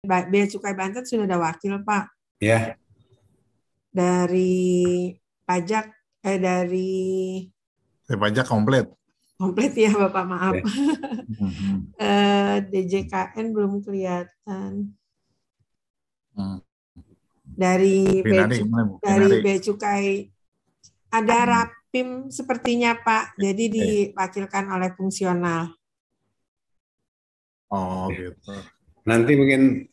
Bea Cukai Banten sudah ada wakil, Pak. Ya. Dari pajak, dari pajak komplit ya Bapak, maaf. Ya. DJKN belum kelihatan. Dari Bea Cukai ada Rapim sepertinya, Pak. Jadi diwakilkan oleh fungsional. Oh gitu. Nanti mungkin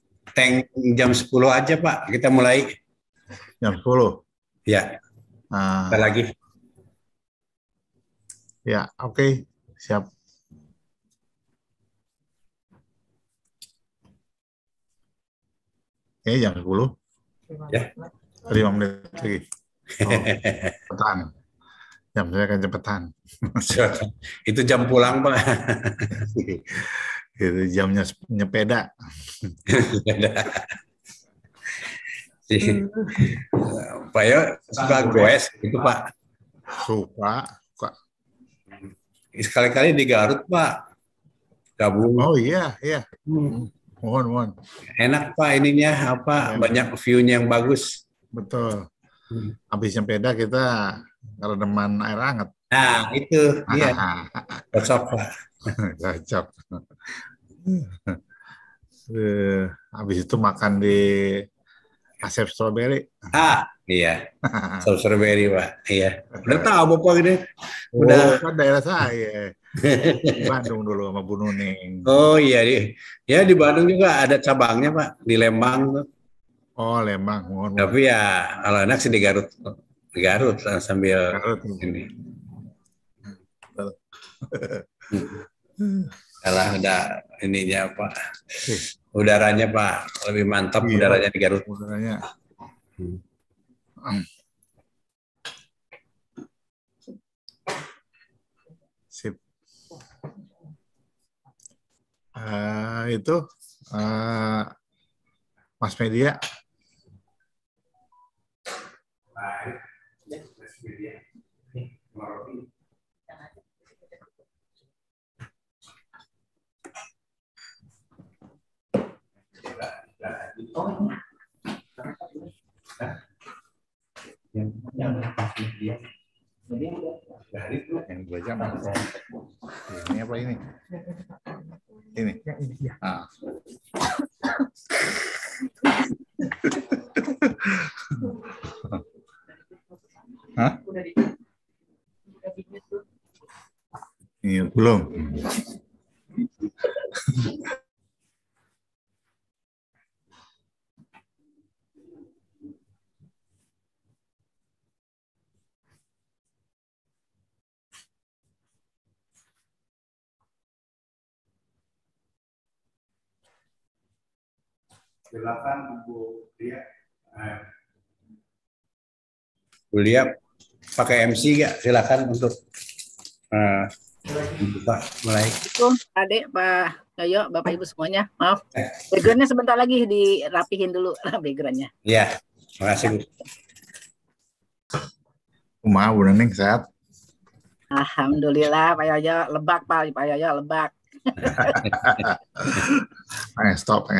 jam 10 aja Pak, kita mulai. Jam 10? Ya. Kita lagi. Ya, oke. Siap. Jam 10? Ya. 5 menit lagi. Cepetan. Jam saya kan cepetan. Itu jam pulang Pak. Itu jamnya nyepeda. Pak Yo suka goes itu Pak. Suka. Sekali-kali di Garut Pak. Gabung. Oh iya. Mohon. Enak Pak ininya banyak view-nya yang bagus. Betul. Habis nyepeda kita redeman air hangat. Nah, itu iya. Cocok Pak. Cocok. Habis itu makan di Asep Strawberry. Iya. Strawberry Pak. Iya. Udah tahu Bapak ini. Udah kan daerah saya. Di Bandung dulu sama Bu Nuning. Oh iya, ya di Bandung juga ada cabangnya Pak, di Lembang tuh. Oh Lembang, mohon. Tapi ya kalau enak sih di Garut sambil ini. Kalau ada ininya Pak, udaranya Pak lebih mantap udaranya di Garut. Udaranya. Sip. Itu Mas Media. Yang 2 jam. Ini apa ini? Ini. Hah? Ini belum. Silakan Bu Lia. Bu Lia pakai MC nggak? Silakan untuk Pak mulai. Adik, Pak Yoyo, Bapak Ibu semuanya, maaf. Backgroundnya sebentar lagi dirapihin dulu backgroundnya. Iya, makasih Bu. Kumaha Bu Nening sehat? Alhamdulillah Pak Yoyo lebak Pak Yoyo lebak. Stop.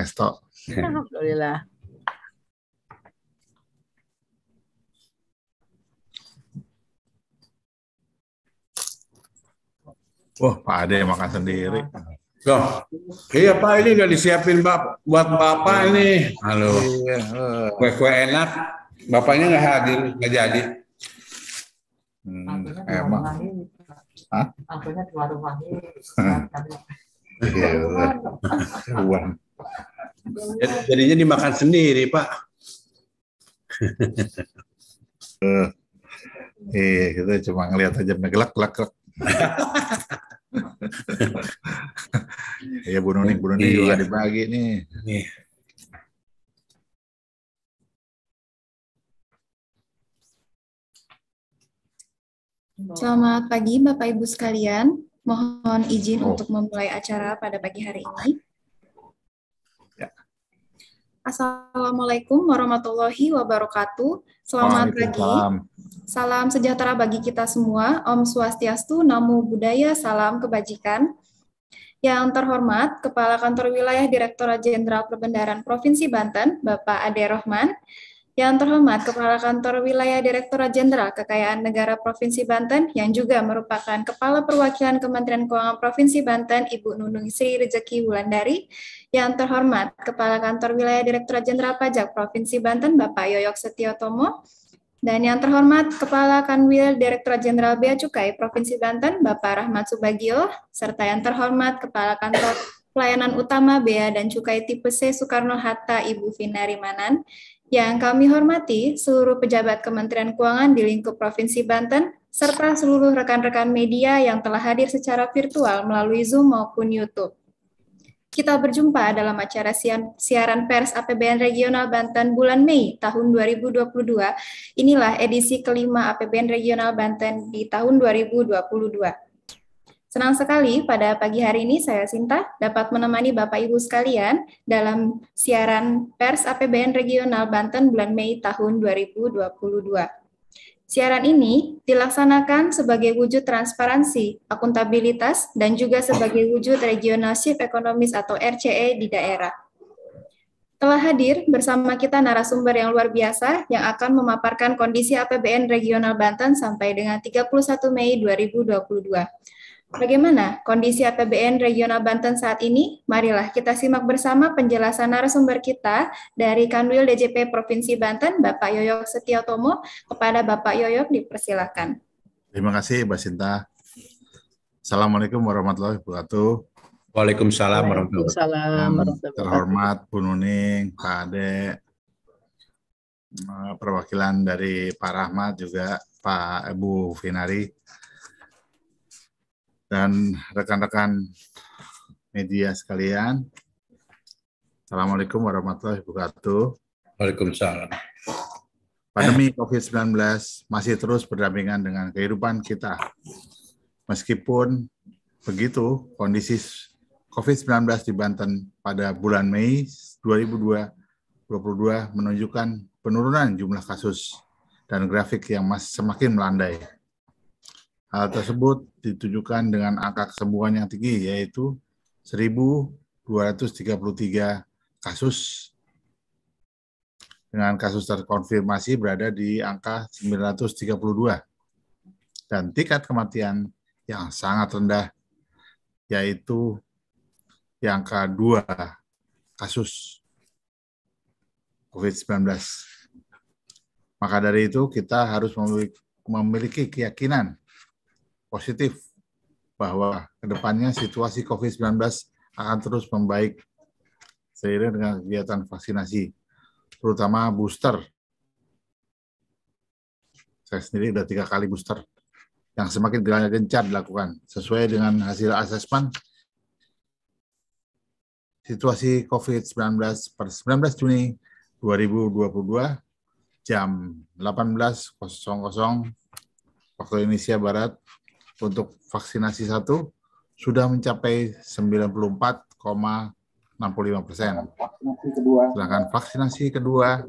Alhamdulillah. Wah, Pak Ade makan sendiri. Loh, iya Pak, ini udah disiapin buat Bapak ini. Halo. Kue enak. Bapaknya nggak hadir, nggak jadi. Emang. Hah? Angkanya di warung lagi. Jadinya dimakan sendiri, Pak. Kita cuma ngelihat aja gelak. Ya Bu Nuning juga dibagi nih. Selamat pagi Bapak Ibu sekalian. Mohon izin untuk memulai acara pada pagi hari ini. Assalamualaikum warahmatullahi wabarakatuh. Selamat pagi. Salam sejahtera bagi kita semua. Om Swastiastu, Namo Buddhaya, salam kebajikan. Yang terhormat Kepala Kantor Wilayah Direktorat Jenderal Perbendaharaan Provinsi Banten, Bapak Ade Rohman. Yang terhormat Kepala Kantor Wilayah Direktorat Jenderal Kekayaan Negara Provinsi Banten, yang juga merupakan Kepala Perwakilan Kementerian Keuangan Provinsi Banten, Ibu Nunung Sri Rezeki Wulandari. Yang terhormat Kepala Kantor Wilayah Direktorat Jenderal Pajak Provinsi Banten, Bapak Yoyok Setiotomo. Dan yang terhormat Kepala Kanwil Direktorat Jenderal Bea Cukai Provinsi Banten, Bapak Rahmat Subagio, serta yang terhormat Kepala Kantor Pelayanan Utama Bea dan Cukai Tipe C Soekarno-Hatta, Ibu Vinari Manan. Yang kami hormati seluruh pejabat Kementerian Keuangan di lingkup Provinsi Banten, serta seluruh rekan-rekan media yang telah hadir secara virtual melalui Zoom maupun YouTube. Kita berjumpa dalam acara siaran pers APBN Regional Banten bulan Mei tahun 2022. Inilah edisi kelima APBN Regional Banten di tahun 2022. Senang sekali pada pagi hari ini saya Sinta dapat menemani Bapak Ibu sekalian dalam siaran pers APBN Regional Banten bulan Mei tahun 2022. Siaran ini dilaksanakan sebagai wujud transparansi, akuntabilitas, dan juga sebagai wujud regionalship ekonomis atau RCE di daerah. Telah hadir bersama kita narasumber yang luar biasa yang akan memaparkan kondisi APBN Regional Banten sampai dengan 31 Mei 2022. Bagaimana kondisi APBN Regional Banten saat ini? Marilah kita simak bersama penjelasan narasumber kita dari Kanwil DJP Provinsi Banten, Bapak Yoyok Setiotomo. Kepada Bapak Yoyok dipersilakan. Terima kasih, Mbak Sinta. Assalamualaikum warahmatullahi wabarakatuh. Waalaikumsalam warahmatullahi Waalaikumsalam. Terhormat Bu Nuning, Pak Ade, perwakilan dari Pak Rahmat juga, Pak Ibu Vinari, dan rekan-rekan media sekalian. Assalamualaikum warahmatullahi wabarakatuh. Waalaikumsalam. Pandemi COVID-19 masih terus berdampingan dengan kehidupan kita. Meskipun begitu, kondisi COVID-19 di Banten pada bulan Mei 2022 menunjukkan penurunan jumlah kasus dan grafik yang semakin melandai. Hal tersebut ditujukan dengan angka kesembuhan yang tinggi, yaitu 1.233 kasus, dengan kasus terkonfirmasi berada di angka 932, dan tingkat kematian yang sangat rendah, yaitu di angka 2 kasus COVID-19. Maka dari itu, kita harus memiliki keyakinan positif bahwa kedepannya situasi COVID-19 akan terus membaik seiring dengan kegiatan vaksinasi, terutama booster. Saya sendiri sudah 3 kali booster yang semakin gencar dilakukan sesuai dengan hasil asesmen situasi COVID-19 per 19 Juni 2022 jam 18.00 waktu Indonesia Barat. Untuk vaksinasi 1 sudah mencapai 94,65%. Sedangkan vaksinasi kedua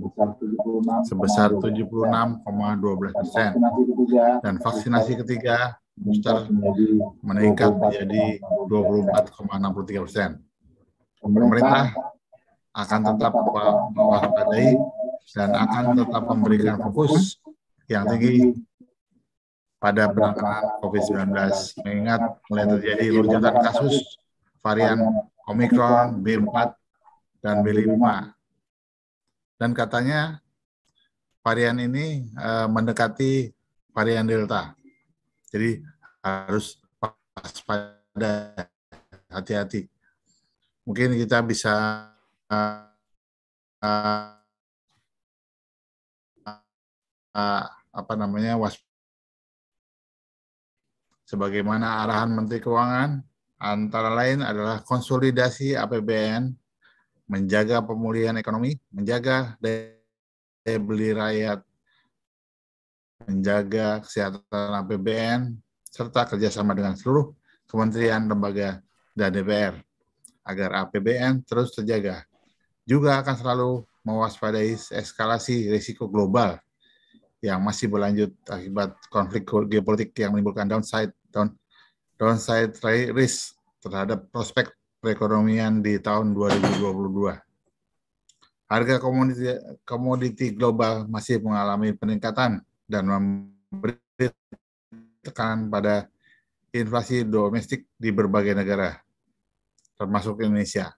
sebesar 76,12%. Dan vaksinasi ketiga booster meningkat menjadi 24,63%. Pemerintah akan tetap mewaspadai dan akan tetap memberikan fokus yang tinggi pada penanganan COVID-19, mengingat mulai terjadi lonjakan kasus varian Omicron, B4, dan B5. Dan katanya varian ini mendekati varian Delta. Jadi harus waspada, hati-hati. Mungkin kita bisa waspada. Sebagaimana arahan Menteri Keuangan, antara lain adalah konsolidasi APBN, menjaga pemulihan ekonomi, menjaga daya beli rakyat, menjaga kesehatan APBN, serta kerjasama dengan seluruh kementerian, lembaga, dan DPR, agar APBN terus terjaga. Juga akan selalu mewaspadai eskalasi risiko global yang masih berlanjut akibat konflik geopolitik yang menimbulkan downside risk terhadap prospek perekonomian di tahun 2022. Harga komoditi global masih mengalami peningkatan dan memberi tekanan pada inflasi domestik di berbagai negara, termasuk Indonesia.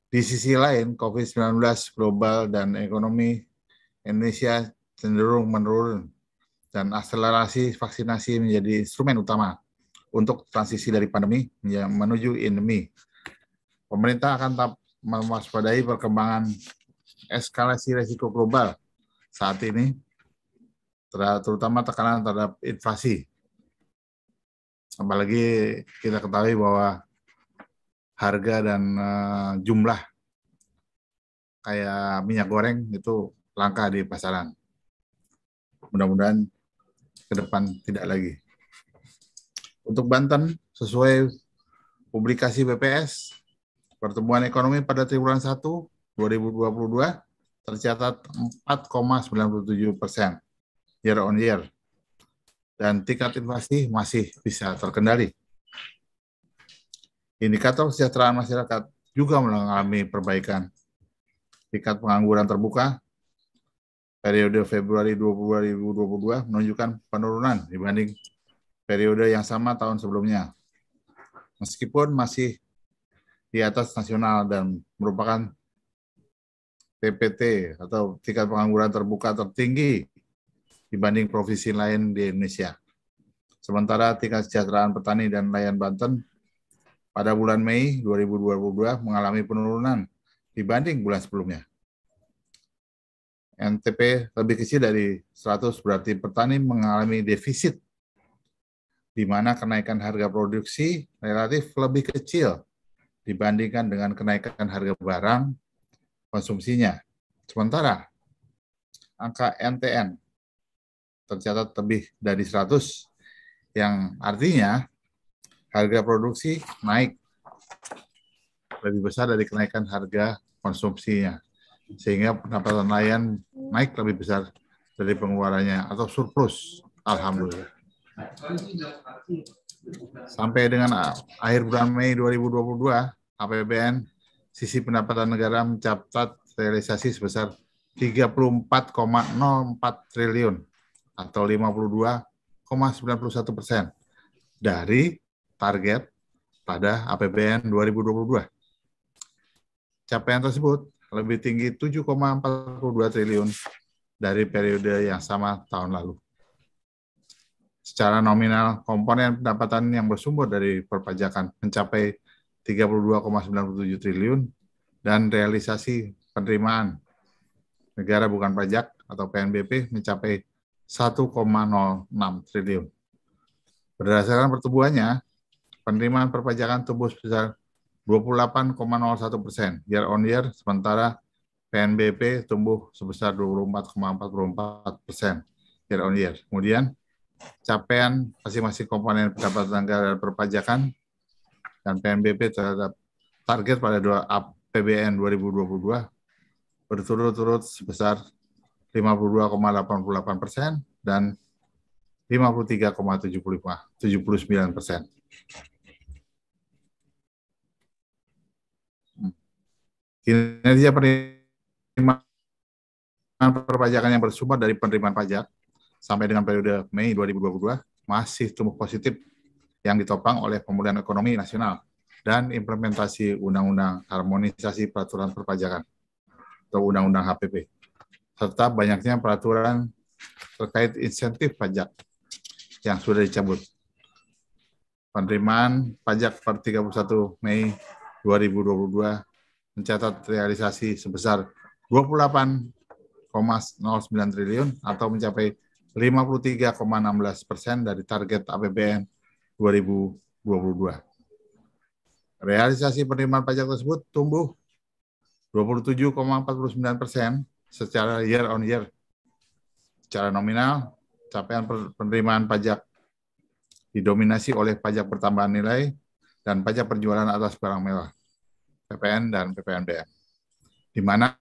Di sisi lain, COVID-19 global dan ekonomi Indonesia cenderung menurun dan akselerasi vaksinasi menjadi instrumen utama untuk transisi dari pandemi menuju endemi. Pemerintah akan tetap mewaspadai perkembangan eskalasi risiko global saat ini, terutama tekanan terhadap inflasi. Apalagi kita ketahui bahwa harga dan jumlah kayak minyak goreng itu langka di pasaran. Mudah-mudahan ke depan tidak lagi. Untuk Banten, sesuai publikasi BPS, pertumbuhan ekonomi pada triwulan 1 2022 tercatat 4,97% year on year, dan tingkat inflasi masih bisa terkendali. Indikator kesejahteraan masyarakat juga mengalami perbaikan. Tingkat pengangguran terbuka periode Februari 2022 menunjukkan penurunan dibanding periode yang sama tahun sebelumnya. Meskipun masih di atas nasional dan merupakan TPT atau tingkat pengangguran terbuka tertinggi dibanding provinsi lain di Indonesia. Sementara tingkat kesejahteraan petani dan nelayan Banten pada bulan Mei 2022 mengalami penurunan dibanding bulan sebelumnya. NTP lebih kecil dari 100 berarti petani mengalami defisit, di mana kenaikan harga produksi relatif lebih kecil dibandingkan dengan kenaikan harga barang konsumsinya. Sementara angka NTN tercatat lebih dari 100, yang artinya harga produksi naik lebih besar dari kenaikan harga konsumsinya, sehingga pendapatan nelayan naik lebih besar dari pengeluarannya atau surplus. Alhamdulillah. Sampai dengan akhir bulan Mei 2022, APBN sisi pendapatan negara mencatat realisasi sebesar 34,04 triliun atau 52,91% dari target pada APBN 2022. Capaian tersebut lebih tinggi 7,42 triliun dari periode yang sama tahun lalu. Secara nominal, komponen pendapatan yang bersumber dari perpajakan mencapai 32,97 triliun dan realisasi penerimaan negara bukan pajak atau PNBP mencapai 1,06 triliun. Berdasarkan pertumbuhannya, penerimaan perpajakan tumbuh sebesar 28,01% year on year, sementara PNBP tumbuh sebesar 24,44% year on year. Kemudian, capaian masing-masing komponen pendapatan negara dan perpajakan dan PNBP terhadap target pada APBN 2022 berturut-turut sebesar 52,88% dan 53,79%. Kinerja penerimaan perpajakan yang bersumber dari penerimaan pajak sampai dengan periode Mei 2022 masih tumbuh positif yang ditopang oleh pemulihan ekonomi nasional dan implementasi Undang-Undang Harmonisasi Peraturan Perpajakan atau Undang-Undang HPP, serta banyaknya peraturan terkait insentif pajak yang sudah dicabut. Penerimaan pajak per 31 Mei 2022 mencatat realisasi sebesar 28,09 triliun atau mencapai 53,16% dari target APBN 2022. Realisasi penerimaan pajak tersebut tumbuh 27,49% secara year on year. Secara nominal, capaian penerimaan pajak didominasi oleh pajak pertambahan nilai dan pajak penjualan atas barang mewah, PPN dan PPNBM, di mana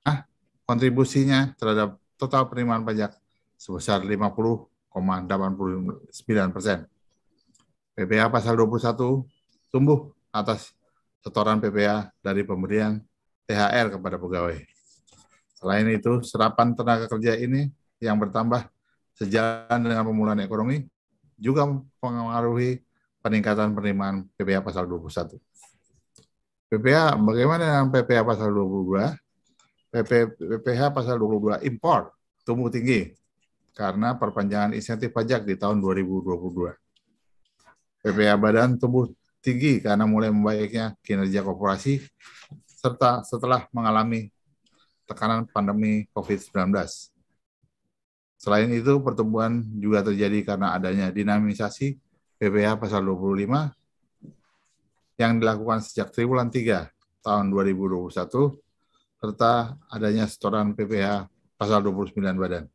kontribusinya terhadap total penerimaan pajak sebesar 50,89%. PPh pasal 21 tumbuh atas setoran PPh dari pemberian THR kepada pegawai. Selain itu, serapan tenaga kerja ini yang bertambah sejalan dengan pemulihan ekonomi juga mempengaruhi peningkatan penerimaan PPh pasal 21. PPh, bagaimana dengan PPh pasal 22? PPh pasal 22 impor tumbuh tinggi karena perpanjangan insentif pajak di tahun 2022. PPh badan tumbuh tinggi karena mulai membaiknya kinerja korporasi serta setelah mengalami tekanan pandemi COVID-19. Selain itu, pertumbuhan juga terjadi karena adanya dinamisasi PPh pasal 25 yang dilakukan sejak triwulan 3 tahun 2021 serta adanya setoran PPh pasal 29 badan.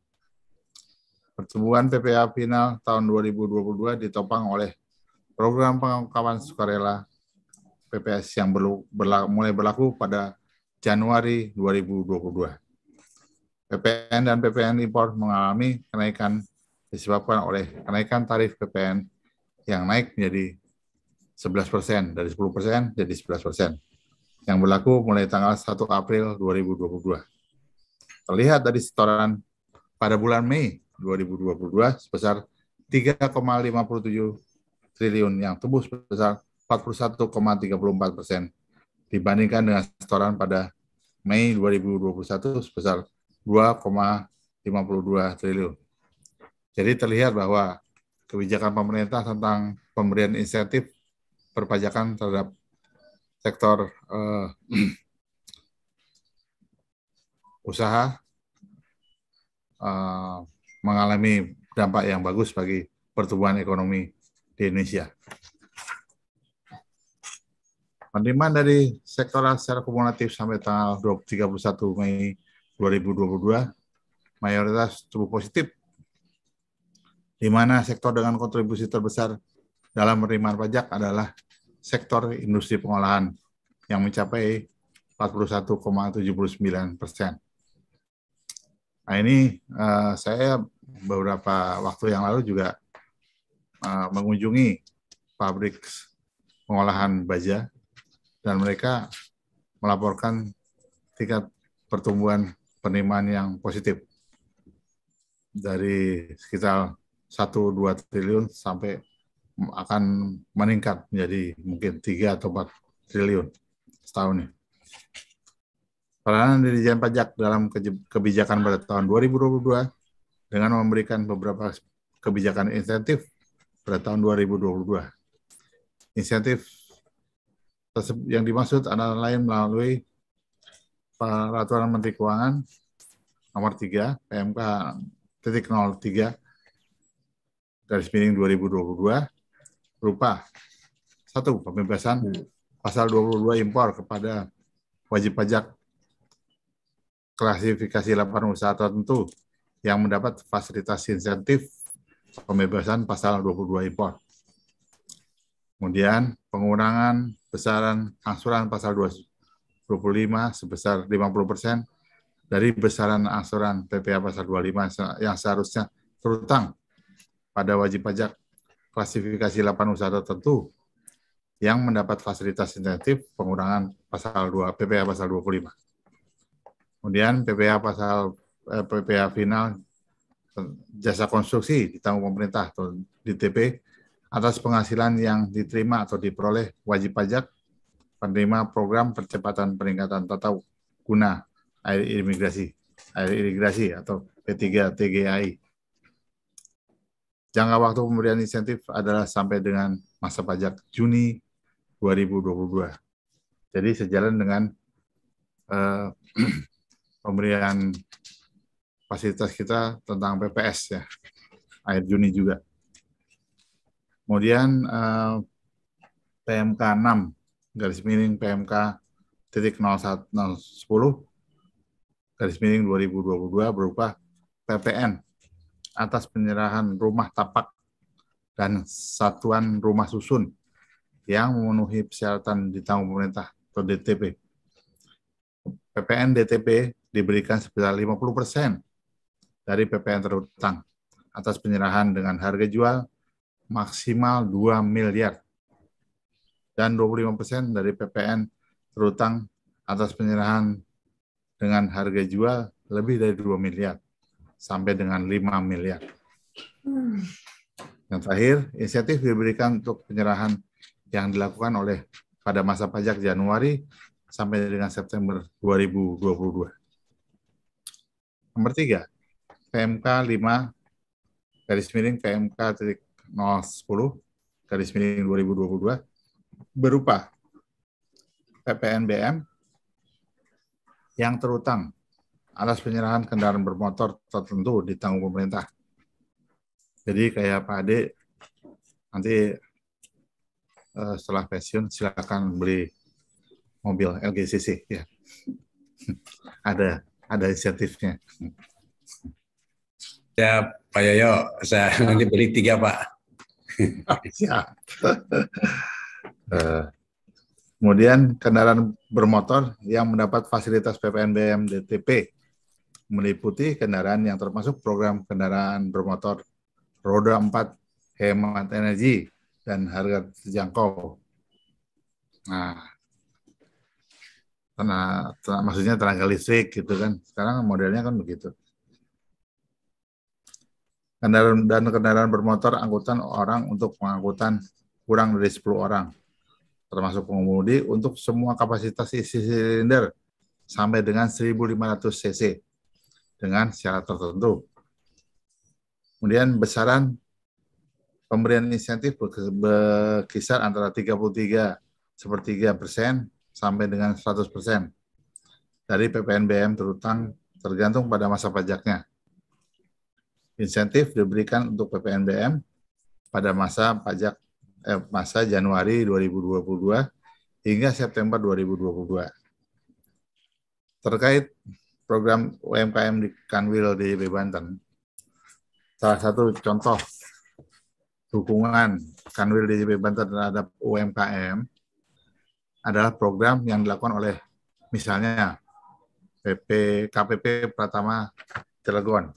Pertumbuhan PPh final tahun 2022 ditopang oleh program pengungkapan sukarela PPS yang mulai berlaku pada Januari 2022. PPN dan PPN impor mengalami kenaikan disebabkan oleh kenaikan tarif PPN yang naik menjadi 11%, dari 10% jadi 11%, yang berlaku mulai tanggal 1 April 2022. Terlihat dari setoran pada bulan Mei 2022 sebesar 3,57 triliun yang tumbuh sebesar 41,34% dibandingkan dengan setoran pada Mei 2021 sebesar 2,52 triliun. Jadi terlihat bahwa kebijakan pemerintah tentang pemberian insentif perpajakan terhadap sektor usaha mengalami dampak yang bagus bagi pertumbuhan ekonomi di Indonesia. Penerimaan dari sektoral secara kumulatif sampai tanggal 31 Mei 2022 mayoritas tumbuh positif, di mana sektor dengan kontribusi terbesar dalam penerimaan pajak adalah sektor industri pengolahan yang mencapai 41,79%. Nah ini saya beberapa waktu yang lalu juga mengunjungi pabrik pengolahan baja dan mereka melaporkan tingkat pertumbuhan penerimaan yang positif dari sekitar 1-2 triliun sampai akan meningkat menjadi mungkin 3 atau 4 triliun setahun. Peranan Dirjen Pajak dalam kebijakan pada tahun 2022 dengan memberikan beberapa kebijakan insentif pada tahun 2022. Insentif yang dimaksud antara lain melalui Peraturan Menteri Keuangan Nomor 3 PMK.03/2022 berupa 1. Pembebasan pasal 22 impor kepada wajib pajak klasifikasi 8 usaha tertentu yang mendapat fasilitas insentif pembebasan pasal 22 impor. Kemudian pengurangan besaran angsuran pasal 25 sebesar 50% dari besaran angsuran PPh pasal 25 yang seharusnya terutang pada wajib pajak klasifikasi 8 usaha tertentu yang mendapat fasilitas insentif pengurangan pasal 2 PPh pasal 25. Kemudian PPh final jasa konstruksi ditanggung pemerintah atau DTP atas penghasilan yang diterima atau diperoleh wajib pajak penerima program percepatan peningkatan tata guna air irigasi atau P3TGAI. Jangka waktu pemberian insentif adalah sampai dengan masa pajak Juni 2022. Jadi sejalan dengan pemberian fasilitas kita tentang PPS ya, akhir Juni juga. Kemudian PMK 6 PMK.0110/2022 berupa PPN atas penyerahan rumah tapak dan satuan rumah susun yang memenuhi persyaratan ditanggung pemerintah atau DTP. PPN DTP diberikan sebesar 50% dari PPN terutang atas penyerahan dengan harga jual maksimal 2 miliar dan 25% dari PPN terutang atas penyerahan dengan harga jual lebih dari 2 miliar sampai dengan 5 miliar. Yang terakhir, insentif diberikan untuk penyerahan yang dilakukan oleh pada masa pajak Januari sampai dengan September 2022. Nomor 3, PMK 5/PMK-010/2022 berupa PPNBM yang terutang atas penyerahan kendaraan bermotor tertentu ditanggung pemerintah. Jadi kayak Pak Ade, nanti setelah pensiun silakan beli mobil LGCC ya. ada insentifnya. Ya, Pak Yoyo, saya nanti beli 3, Pak. Siap. Kemudian kendaraan bermotor yang mendapat fasilitas PPNBM DTP meliputi kendaraan yang termasuk program kendaraan bermotor roda 4 hemat energi dan harga terjangkau. Nah, maksudnya tenaga listrik gitu kan. Sekarang modelnya kan begitu. Kendaraan bermotor angkutan orang untuk pengangkutan kurang dari 10 orang, termasuk pengemudi untuk semua kapasitas isi silinder sampai dengan 1.500 cc dengan syarat tertentu. Kemudian besaran pemberian insentif berkisar antara 33,3% sampai dengan 100% dari PPNBM terutang tergantung pada masa pajaknya. Insentif diberikan untuk PPNBM pada masa Januari 2022 hingga September 2022. Terkait program UMKM di Kanwil DJP Banten, salah satu contoh dukungan Kanwil DJP Banten terhadap UMKM adalah program yang dilakukan oleh misalnya KPP Pratama Cilegon.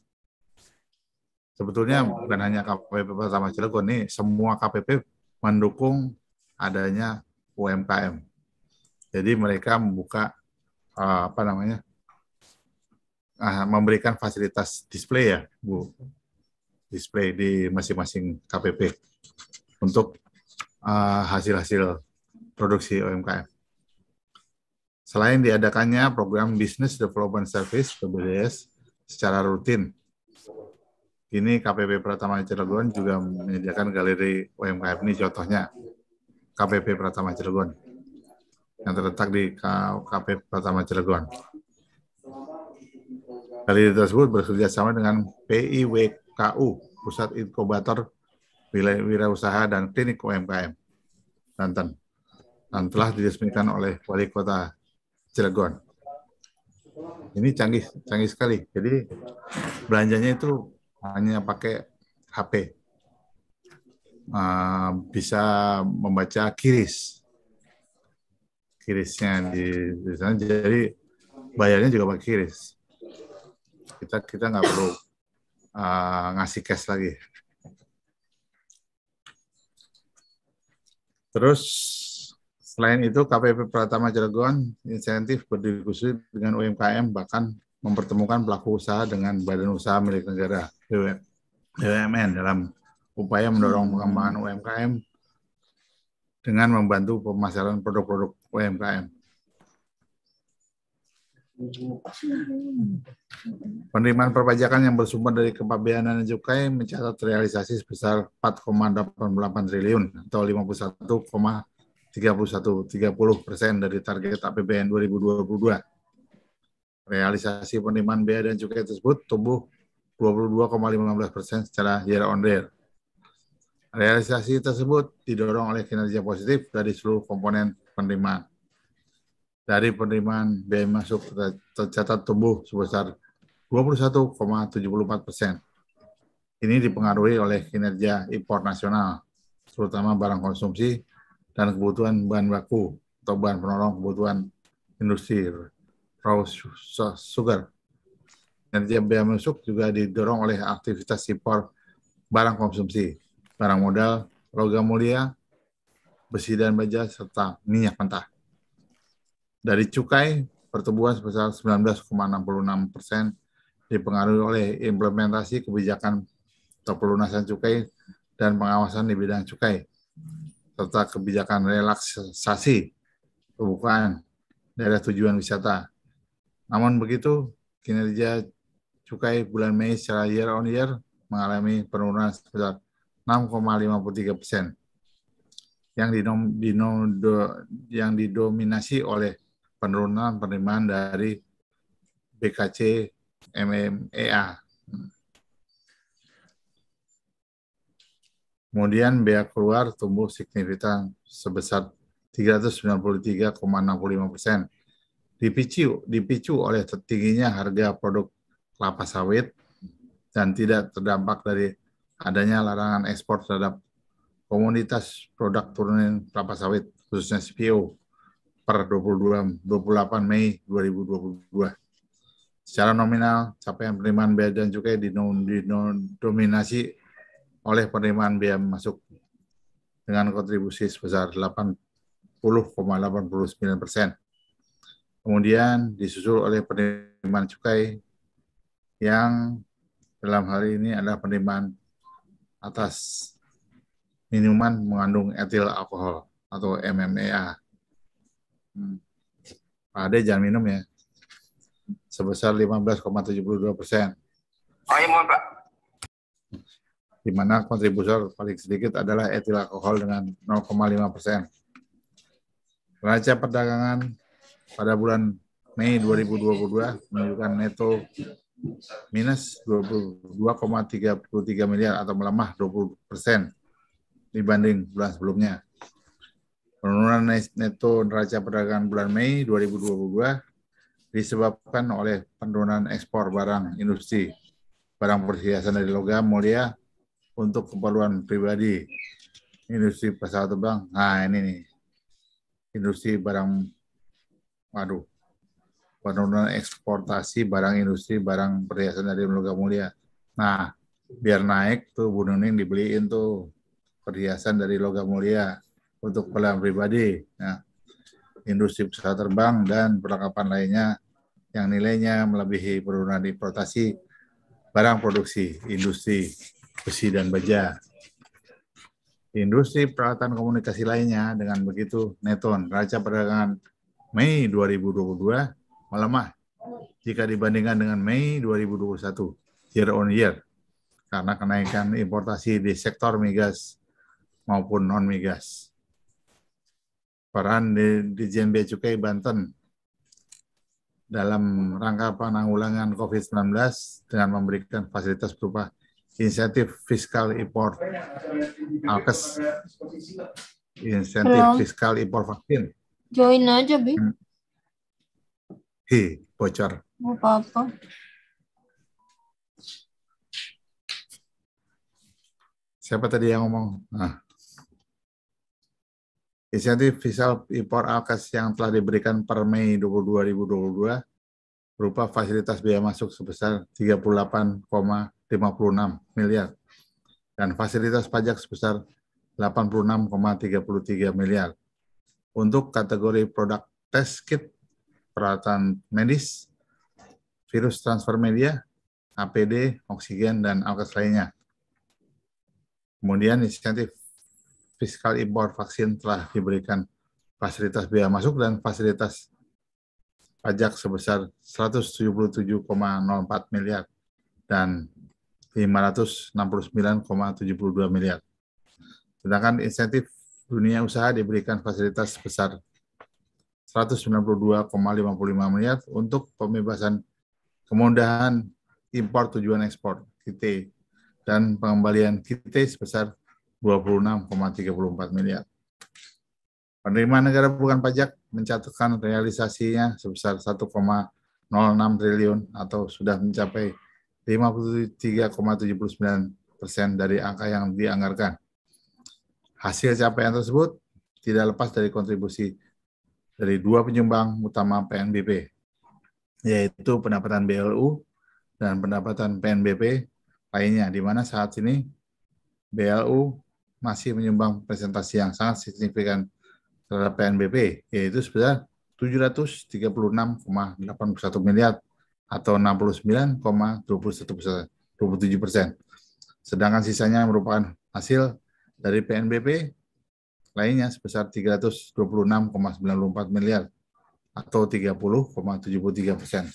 Sebetulnya bukan hanya KPP Pratama Cilegon, ini semua KPP mendukung adanya UMKM. Jadi mereka membuka memberikan fasilitas display ya, Bu. Display di masing-masing KPP untuk hasil-hasil produksi UMKM. Selain diadakannya program Business Development Service (BDS) secara rutin, kini KPP Pratama Cilegon juga menyediakan galeri UMKM. Ini contohnya KPP Pratama Cilegon yang terletak di KPP Pratama Cilegon. Galeri tersebut bekerjasama dengan PIWKU, Pusat Inkubator Wirausaha dan Klinik UMKM Banten, dan telah diresmikan oleh Wali Kota Cilegon. Ini canggih sekali. Jadi belanjanya itu hanya pakai HP, bisa membaca kirisnya di sana. Jadi bayarnya juga pakai kiris. Kita nggak perlu ngasih cash lagi. Terus selain itu KPP Pratama Cilegon insentif berdiskusi dengan UMKM, bahkan mempertemukan pelaku usaha dengan badan usaha milik negara BUMN dalam upaya mendorong pengembangan UMKM dengan membantu pemasaran produk-produk UMKM. Penerimaan perpajakan yang bersumber dari kepabeanan dan cukai mencatat realisasi sebesar 4,88 triliun atau 51,30% dari target APBN 2022. Realisasi penerimaan bea dan cukai tersebut tumbuh 22,15% secara year on year. Realisasi tersebut didorong oleh kinerja positif dari seluruh komponen penerimaan. Dari penerimaan bea masuk tercatat tumbuh sebesar 21,74%. Ini dipengaruhi oleh kinerja impor nasional, terutama barang konsumsi dan kebutuhan bahan baku atau bahan penolong kebutuhan industri raw sugar. Kinerja bea masuk juga didorong oleh aktivitas impor barang konsumsi, barang modal, logam mulia, besi dan baja, serta minyak mentah. Dari cukai, pertumbuhan sebesar 19,66% dipengaruhi oleh implementasi kebijakan atau pelunasan cukai dan pengawasan di bidang cukai, serta kebijakan relaksasi pembukaan daerah tujuan wisata. Namun begitu, kinerja cukai bulan Mei secara year on year mengalami penurunan sebesar 6,53%, yang didominasi oleh penurunan penerimaan dari BKC MEA. Kemudian bea keluar tumbuh signifikan sebesar 393,65%, dipicu oleh tingginya harga produk kelapa sawit dan tidak terdampak dari adanya larangan ekspor terhadap komoditas produk turunan kelapa sawit, khususnya CPO, per 28 Mei 2022. Secara nominal, capaian penerimaan bea dan cukai didominasi oleh penerimaan bea masuk dengan kontribusi sebesar 80,89%. Kemudian disusul oleh penerimaan cukai yang dalam hari ini adalah penerimaan atas minuman mengandung etil alkohol atau MMEA. Pak Ade jangan minum ya. Sebesar 15,72%. Oh iya, mohon Pak. Di mana kontributor paling sedikit adalah etil alkohol dengan 0,5%. Neraca perdagangan pada bulan Mei 2022 menunjukkan neto minus 22,33 miliar atau melemah 20% dibanding bulan sebelumnya. Penurunan neto neraca perdagangan bulan Mei 2022 disebabkan oleh penurunan ekspor barang industri, barang perhiasan dari logam mulia untuk keperluan pribadi, industri pesawat terbang. Nah ini nih, industri barang, penurunan eksportasi barang industri, barang perhiasan dari logam mulia. Nah, biar naik tuh Bu Nuning dibeliin tuh perhiasan dari logam mulia untuk keperluan pribadi. Nah, industri pesawat terbang dan perlengkapan lainnya yang nilainya melebihi penurunan importasi barang produksi industri besi dan baja. Industri peralatan komunikasi lainnya dengan begitu neto neraca perdagangan Mei 2022 melemah jika dibandingkan dengan Mei 2021 year on year karena kenaikan importasi di sektor migas maupun non migas. Peran Ditjen Bea Cukai Banten dalam rangka penanggulangan COVID-19 dengan memberikan fasilitas berupa insentif fiskal impor alkes, insentif fiskal impor vaksin. Join aja, Bi. Bocor. Mau apa-apa. Siapa tadi yang ngomong? Nah. Insentif fiskal impor alkes yang telah diberikan per Mei 2022 berupa fasilitas biaya masuk sebesar 38,56 miliar dan fasilitas pajak sebesar 86,33 miliar. Untuk kategori produk tes kit, peralatan medis, virus transfer media, APD, oksigen, dan alkes lainnya. Kemudian insentif fiskal impor vaksin telah diberikan fasilitas biaya masuk dan fasilitas pajak sebesar 177,04 miliar dan 569,72 miliar. Sedangkan insentif dunia usaha diberikan fasilitas sebesar 192,55 miliar untuk pembebasan kemudahan impor tujuan ekspor (KIT) dan pengembalian KIT sebesar 26,34 miliar. Penerimaan negara bukan pajak mencatatkan realisasinya sebesar 1,06 triliun atau sudah mencapai 53,79% dari angka yang dianggarkan. Hasil capaian tersebut tidak lepas dari kontribusi dari dua penyumbang utama PNBP, yaitu pendapatan BLU dan pendapatan PNBP lainnya, di mana saat ini BLU masih menyumbang presentasi yang sangat signifikan terhadap PNBP, yaitu sebesar 736,81 miliar atau 69,27%. Sedangkan sisanya merupakan hasil dari PNBP lainnya sebesar 326,94 miliar atau 30,73%.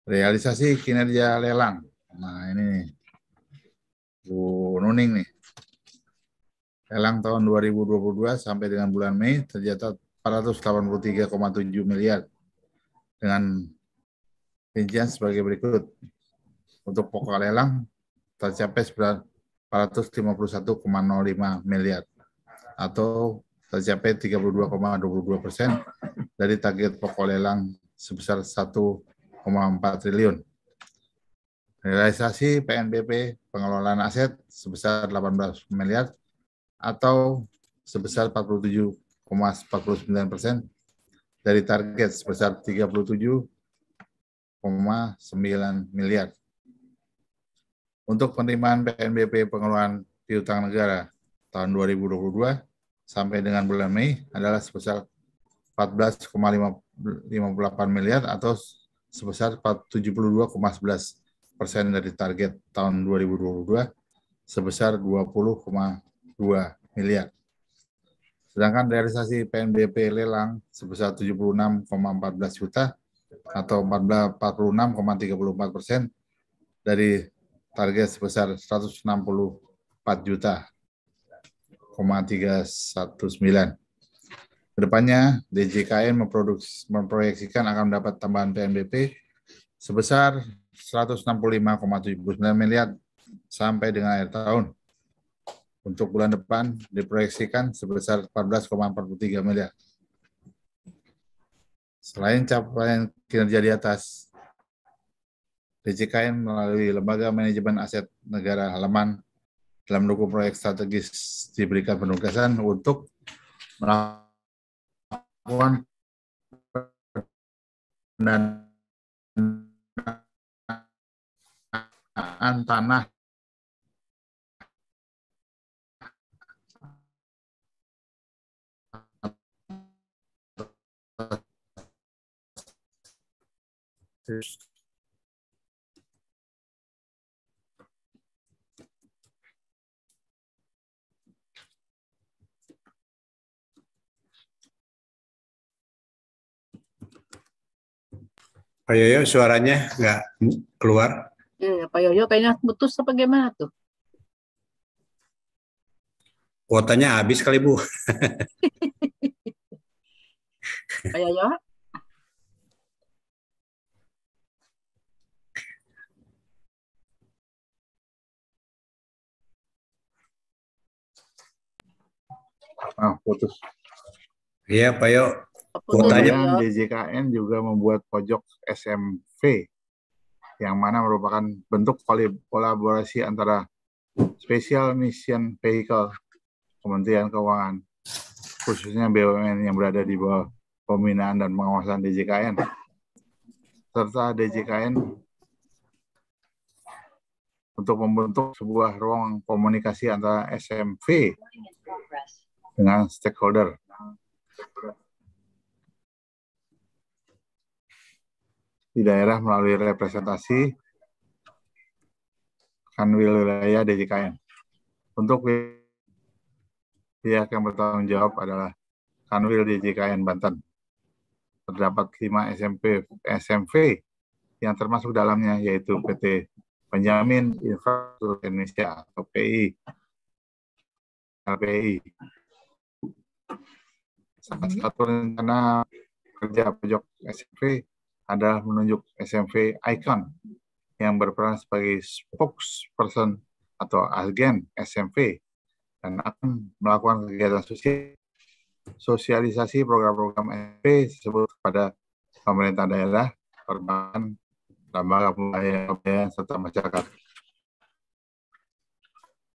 Realisasi kinerja lelang. Nah ini Bu Nuning nih. Lelang tahun 2022 sampai dengan bulan Mei tercatat 483,7 miliar dengan rincian sebagai berikut. Untuk pokok lelang tercapai sebesar 451,05 miliar atau tercapai 32,22% dari target pokok lelang sebesar 1,4 triliun. Realisasi PNBP pengelolaan aset sebesar 18 miliar atau sebesar 47,49% dari target sebesar 37,9 miliar. Untuk penerimaan PNBP pengelolaan piutang negara tahun 2022 sampai dengan bulan Mei adalah sebesar 14,58 miliar atau sebesar 72,11% dari target tahun 2022 sebesar 20,2 miliar. Sedangkan realisasi PNBP lelang sebesar 76,14 juta atau 46,34% dari target sebesar 164 juta. 319. Kedepannya, DJKN memproyeksikan akan mendapat tambahan PNBP sebesar 165,79 miliar sampai dengan akhir tahun. Untuk bulan depan diproyeksikan sebesar 14,43 miliar. Selain capaian kinerja di atas, DJKN melalui Lembaga Manajemen Aset Negara Halaman dalam mendukung proyek strategis diberikan penugasan untuk melakukan pendanaan tanah Pak Yoyo suaranya nggak keluar. Iya, Pak Yoyo kayaknya putus apa gimana tuh? Kuotanya habis kali Bu. Pak Yoyo? putus. Iya Pak Yoyo. Kemudian DJKN juga membuat pojok SMV yang mana merupakan bentuk kolaborasi antara Special Mission Vehicle Kementerian Keuangan, khususnya BUMN yang berada di bawah pembinaan dan pengawasan DJKN, serta DJKN untuk membentuk sebuah ruang komunikasi antara SMV dengan stakeholder. Di daerah melalui representasi Kanwil Wilayah DJKN. Untuk pihak yang bertanggung jawab adalah Kanwil DJKN Banten. Terdapat 5 SMV yang termasuk dalamnya yaitu PT Penjamin Infrastruktur Indonesia atau LPI. Salah satu rencana kerja pojok SMV adalah menunjuk SMV Icon yang berperan sebagai spokesperson atau agen SMV dan akan melakukan kegiatan sosialisasi program-program SMV tersebut kepada pemerintah daerah, perbankan, lembaga pembiayaan serta masyarakat.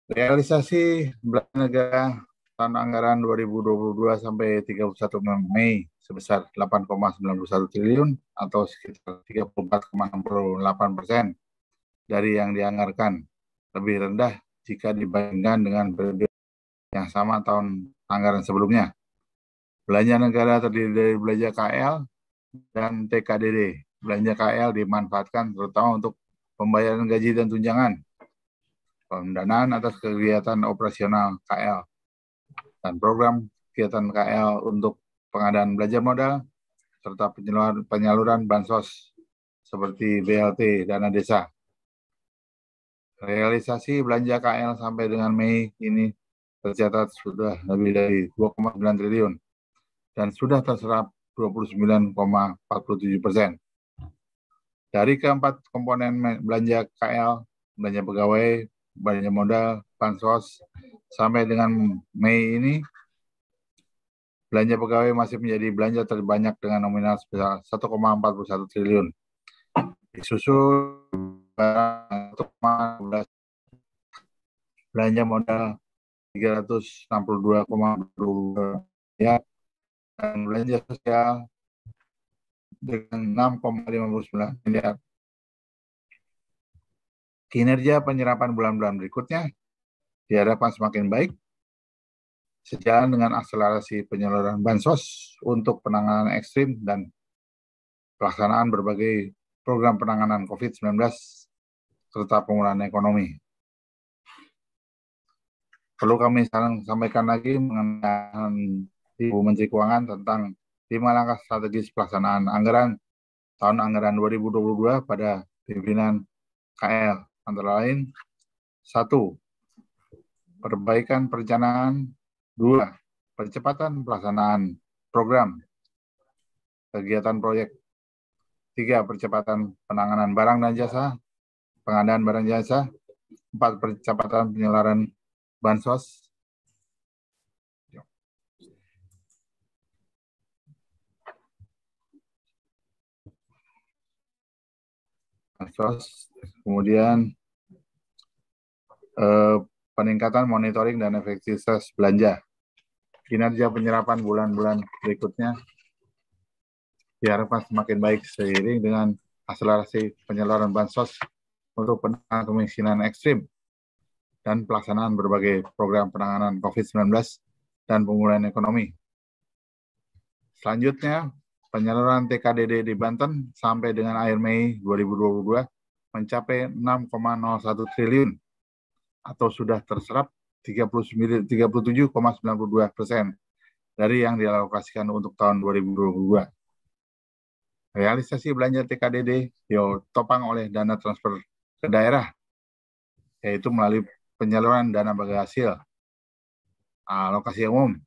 Realisasi belanja negara tahun anggaran 2022 sampai 31 Mei sebesar 8,91 triliun atau sekitar 34,68% dari yang dianggarkan, lebih rendah jika dibandingkan dengan periode yang sama tahun anggaran sebelumnya. Belanja negara terdiri dari belanja KL dan TKDD. Belanja KL dimanfaatkan terutama untuk pembayaran gaji dan tunjangan, pendanaan atas kegiatan operasional KL, dan program kegiatan KL untuk pengadaan belanja modal, serta penyaluran bansos seperti BLT, dana desa. Realisasi belanja KL sampai dengan Mei ini tercatat sudah lebih dari 2,9 triliun dan sudah terserap 29,47%. Dari keempat komponen belanja KL, belanja pegawai, belanja modal, bansos, sampai dengan Mei ini, belanja pegawai masih menjadi belanja terbanyak dengan nominal sebesar 1,41 triliun. Disusul belanja modal 362,2 miliar dan belanja sosial dengan 6,59 miliar. Kinerja penyerapan bulan-bulan berikutnya diharapkan semakin baik sejalan dengan akselerasi penyaluran bansos untuk penanganan ekstrim dan pelaksanaan berbagai program penanganan COVID-19 serta pemulihan ekonomi. Perlu kami sampaikan lagi mengenai Ibu Menteri Keuangan tentang 5 langkah strategis pelaksanaan anggaran tahun anggaran 2022 pada pimpinan KL. Antara lain, 1. Perbaikan perencanaan. 2. Percepatan pelaksanaan program kegiatan proyek. 3. Percepatan penanganan barang dan jasa, pengadaan barang jasa. 4. Percepatan penyaluran bansos. Kemudian peningkatan monitoring dan efektivitas belanja. Kinerja penyerapan bulan-bulan berikutnya diharapkan semakin baik seiring dengan akselerasi penyaluran bansos untuk penanganan kemiskinan ekstrim dan pelaksanaan berbagai program penanganan COVID-19 dan pemulihan ekonomi. Selanjutnya, penyaluran TKDD di Banten sampai dengan akhir Mei 2022 mencapai 6,01 triliun atau sudah terserap 37,92% dari yang dialokasikan untuk tahun 2022. Realisasi belanja TKDD ditopang oleh dana transfer ke daerah, yaitu melalui penyaluran dana bagi hasil, alokasi umum,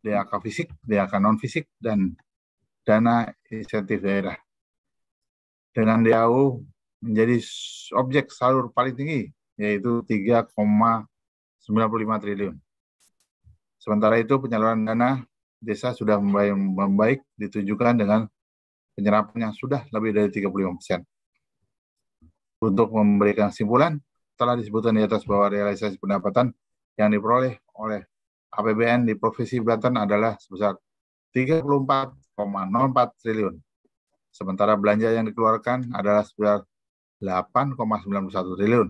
DAK fisik, DAK non-fisik, dan dana insentif daerah. Dengan DAU menjadi objek salur paling tinggi, yaitu 3,95 triliun. Sementara itu penyaluran dana desa sudah membaik ditujukan dengan penyerapan yang sudah lebih dari 35%. Untuk memberikan kesimpulan, telah disebutkan di atas bahwa realisasi pendapatan yang diperoleh oleh APBN di Provinsi Banten adalah sebesar 34,04 triliun. Sementara belanja yang dikeluarkan adalah sebesar 8,91 triliun.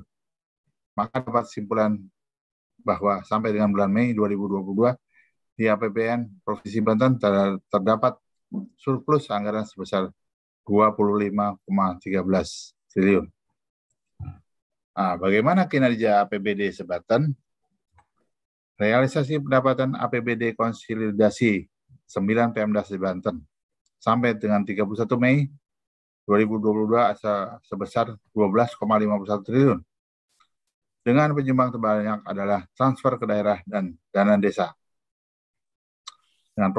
Maka dapat kesimpulan bahwa sampai dengan bulan Mei 2022 di APBN Provinsi Banten terdapat surplus anggaran sebesar 25,13 triliun. Nah, bagaimana kinerja APBD Sebanten? Realisasi pendapatan APBD konsolidasi 9 Pemda Banten sampai dengan 31 Mei 2022 sebesar 12,51 triliun. Dengan penyumbang terbanyak adalah transfer ke daerah dan dana desa. Dengan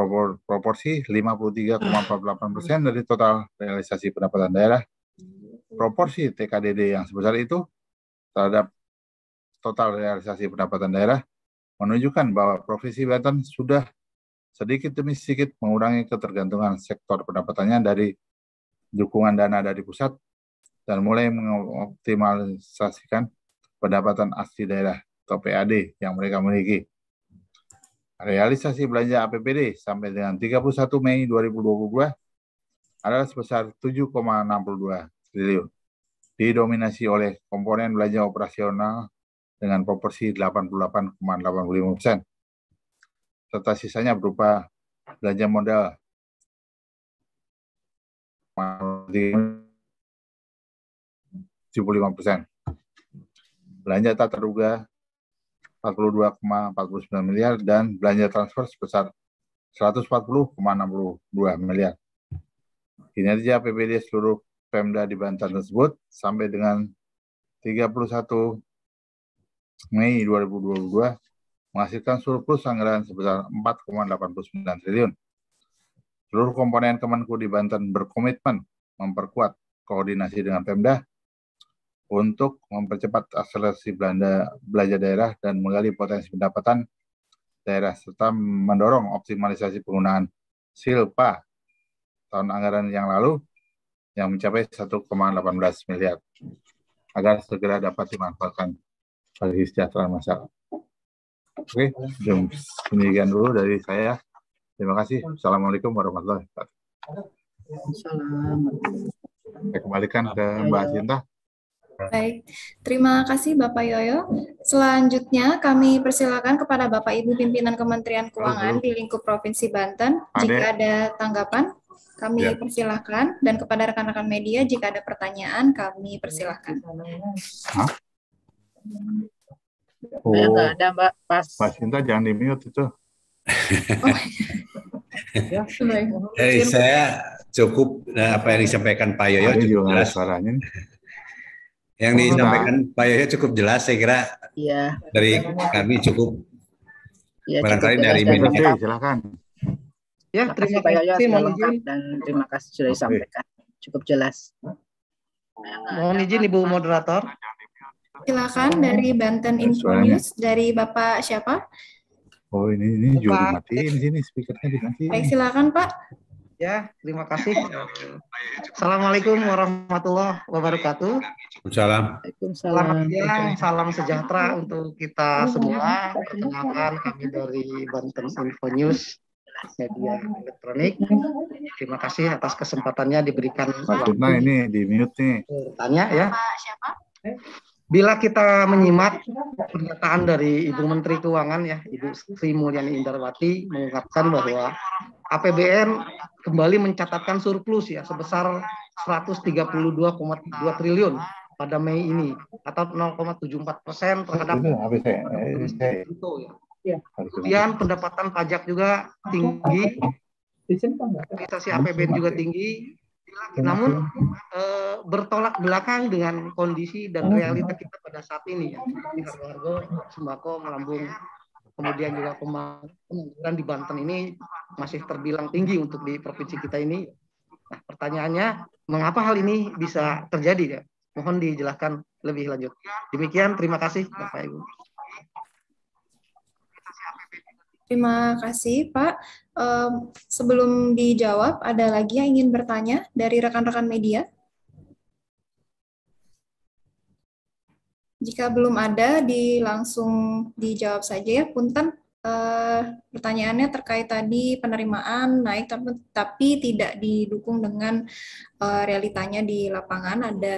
proporsi 53,48% dari total realisasi pendapatan daerah. Proporsi TKDD yang sebesar itu terhadap total realisasi pendapatan daerah menunjukkan bahwa Provinsi Banten sudah sedikit demi sedikit mengurangi ketergantungan sektor pendapatannya dari dukungan dana dari pusat dan mulai mengoptimalisasikan pendapatan asli daerah atau PAD yang mereka miliki. Realisasi belanja APBD sampai dengan 31 Mei 2022 adalah sebesar 7,62 triliun. Didominasi oleh komponen belanja operasional dengan proporsi 88,85%. Serta sisanya berupa belanja modal 75%. Belanja tak terduga 42,49 miliar dan belanja transfer sebesar 140,62 miliar. Kinerja APBD seluruh Pemda di Banten tersebut sampai dengan 31 Mei 2022 menghasilkan surplus anggaran sebesar 4,89 triliun. Seluruh komponen Kemenku di Banten berkomitmen memperkuat koordinasi dengan Pemda untuk mempercepat akselerasi belanja daerah dan menggali potensi pendapatan daerah serta mendorong optimalisasi penggunaan silpa tahun anggaran yang lalu yang mencapai 1,18 miliar agar segera dapat dimanfaatkan bagi kesejahteraan masyarakat. Oke, demikian dulu dari saya. Terima kasih. Assalamualaikum warahmatullahi wabarakatuh. Saya kembalikan ke Mbak Sinta. Baik, terima kasih Bapak Yoyo. Selanjutnya kami persilakan kepada Bapak Ibu pimpinan Kementerian Keuangan di lingkup Provinsi Banten. Jika ada tanggapan, kami persilahkan. Dan kepada rekan-rekan media, jika ada pertanyaan, kami persilahkan. Saya nggak ada, Mbak. Pas. Mbak Sinta jangan di-mute itu. Saya cukup apa yang disampaikan Pak Yoyo cukup jelas. Suaranya. Yang disampaikan Pak Yoyo cukup jelas, saya kira. Iya. Dari kami cukup. Ya, barangkali cukup dari media. Silakan. Ya, terima kasih Pak Yoyo dan terima kasih sudah disampaikan. Cukup jelas. Mohon izin Ibu Moderator. Silakan dari Banten Info News, dari Bapak siapa? Oh, ini juga dimatiin sini, speakernya dimatiin. Baik, silakan Pak. Ya, terima kasih. Assalamualaikum warahmatullahi wabarakatuh. Waalaikumsalam. Selamat siang, salam sejahtera untuk kita semua. Perkenalkan kami dari Banten Info News, media elektronik. Terima kasih atas kesempatannya diberikan. Nah, ini di mute nih. Tanya ya. Pak siapa? Bila kita menyimak pernyataan dari Ibu Menteri Keuangan ya, Ibu Sri Mulyani Indrawati mengungkapkan bahwa APBN kembali mencatatkan surplus ya sebesar 132,2 triliun pada Mei ini atau 0,74% terhadap itu ya. Kemudian pendapatan pajak juga tinggi, realisasi APBN juga tinggi. Namun bertolak belakang dengan kondisi dan realita kita pada saat ini ya, harga-harga sembako melambung, kemudian juga pengangguran di Banten ini masih terbilang tinggi untuk di provinsi kita ini. Nah, pertanyaannya, mengapa hal ini bisa terjadi ya? Mohon dijelaskan lebih lanjut. Demikian, terima kasih Bapak Ibu. Terima kasih, Pak. Sebelum dijawab, ada lagi yang ingin bertanya dari rekan-rekan media? Jika belum ada, langsung dijawab saja ya. Punten, pertanyaannya terkait tadi penerimaan naik, tapi tidak didukung dengan realitanya di lapangan. Ada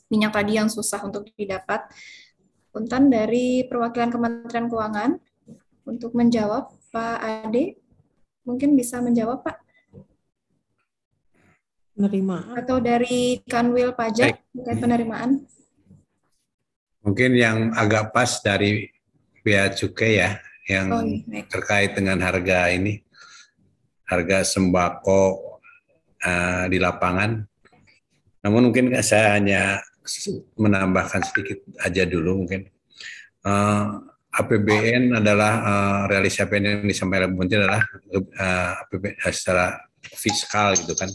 minyak tadi yang susah untuk didapat. Punten dari perwakilan Kementerian Keuangan untuk menjawab, Pak Ade, mungkin bisa menjawab, Pak? Penerimaan. Atau dari Kanwil Pajak terkait penerimaan? Mungkin yang agak pas dari Bea Cukai ya, yang terkait dengan harga ini, harga sembako di lapangan. Namun mungkin saya hanya menambahkan sedikit aja dulu mungkin. APBN adalah realisasi APBN yang disampaikan Bu Menteri adalah APBN secara fiskal gitu kan.